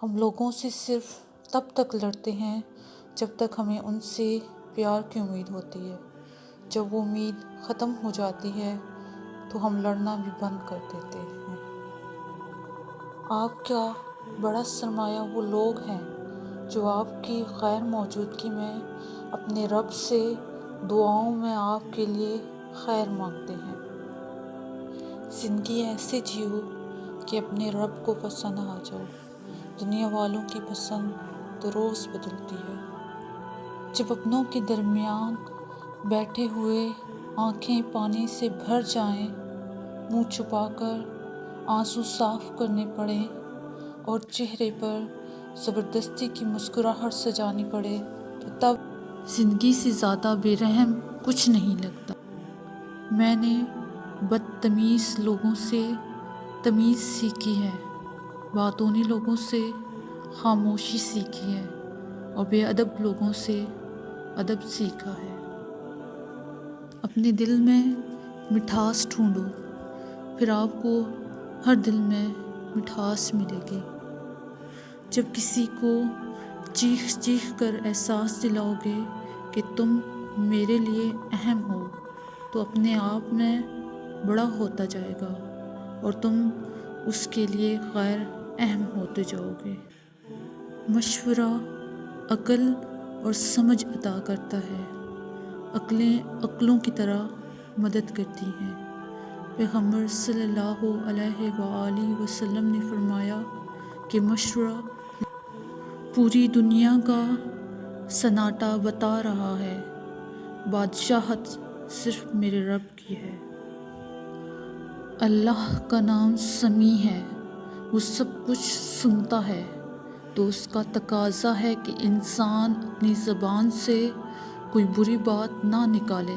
ہم لوگوں سے صرف تب تک لڑتے ہیں جب تک ہمیں ان سے پیار کی امید ہوتی ہے۔ جب وہ امید ختم ہو جاتی ہے تو ہم لڑنا بھی بند کر دیتے ہیں۔ آپ کا بڑا سرمایہ وہ لوگ ہیں جو آپ کی غیر موجودگی میں اپنے رب سے دعاؤں میں آپ کے لیے خیر مانگتے ہیں۔ زندگی ایسے جیو کہ اپنے رب کو پسند آ جاؤ۔ دنیا والوں کی پسند تو روز بدلتی ہے۔ جب اپنوں کے درمیان بیٹھے ہوئے آنکھیں پانی سے بھر جائیں، منہ چھپا کر آنسو صاف کرنے پڑیں اور چہرے پر زبردستی کی مسکراہٹ سجانی پڑے تو تب زندگی سے زیادہ بے رحم کچھ نہیں لگتا۔ میں نے بدتمیز لوگوں سے تمیز سیکھی ہے، باتونی لوگوں سے خاموشی سیکھی ہے اور بے ادب لوگوں سے ادب سیکھا ہے۔ اپنے دل میں مٹھاس ڈھونڈو، پھر آپ کو ہر دل میں مٹھاس ملے گی۔ جب کسی کو چیخ چیخ کر احساس دلاؤ گے کہ تم میرے لیے اہم ہو تو اپنے آپ میں بڑا ہوتا جائے گا اور تم اس کے لیے غیر اہم ہوتے جاؤ گے۔ مشورہ عقل اور سمجھ عطا کرتا ہے، عقلیں عقلوں کی طرح مدد کرتی ہیں۔ پیغمبر صلی اللہ علیہ وآلہ وسلم نے فرمایا کہ مشورہ پوری دنیا کا سناٹا بتا رہا ہے، بادشاہت صرف میرے رب کی ہے۔ اللہ کا نام سمیع ہے، وہ سب کچھ سنتا ہے، تو اس کا تقاضا ہے کہ انسان اپنی زبان سے کوئی بری بات نہ نکالے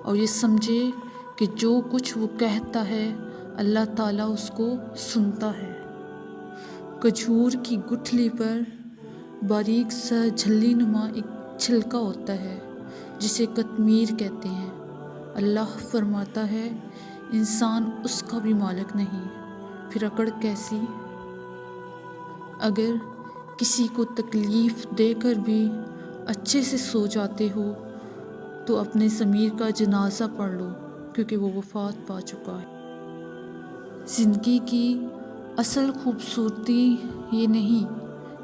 اور یہ سمجھے کہ جو کچھ وہ کہتا ہے اللہ تعالیٰ اس کو سنتا ہے۔ کھجور کی گٹھلی پر باریک سا جھلی نما ایک چھلکا ہوتا ہے جسے قطمیر کہتے ہیں۔ اللہ فرماتا ہے انسان اس کا بھی مالک نہیں، پھر اکڑ کیسی؟ اگر کسی کو تکلیف دے کر بھی اچھے سے سو جاتے ہو تو اپنے ضمیر کا جنازہ پڑھ لو، کیونکہ وہ وفات پا چکا ہے۔ زندگی کی اصل خوبصورتی یہ نہیں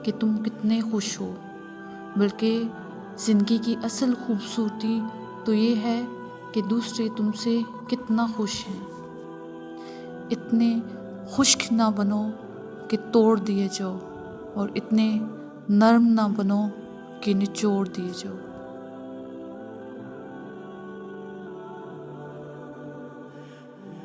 کہ تم کتنے خوش ہو، بلکہ زندگی کی اصل خوبصورتی تو یہ ہے کہ دوسرے تم سے کتنا خوش ہیں۔ اتنے خشک نہ بنو کہ توڑ دیے جاؤ اور اتنے نرم نہ بنو کہ نچوڑ دیے جاؤ۔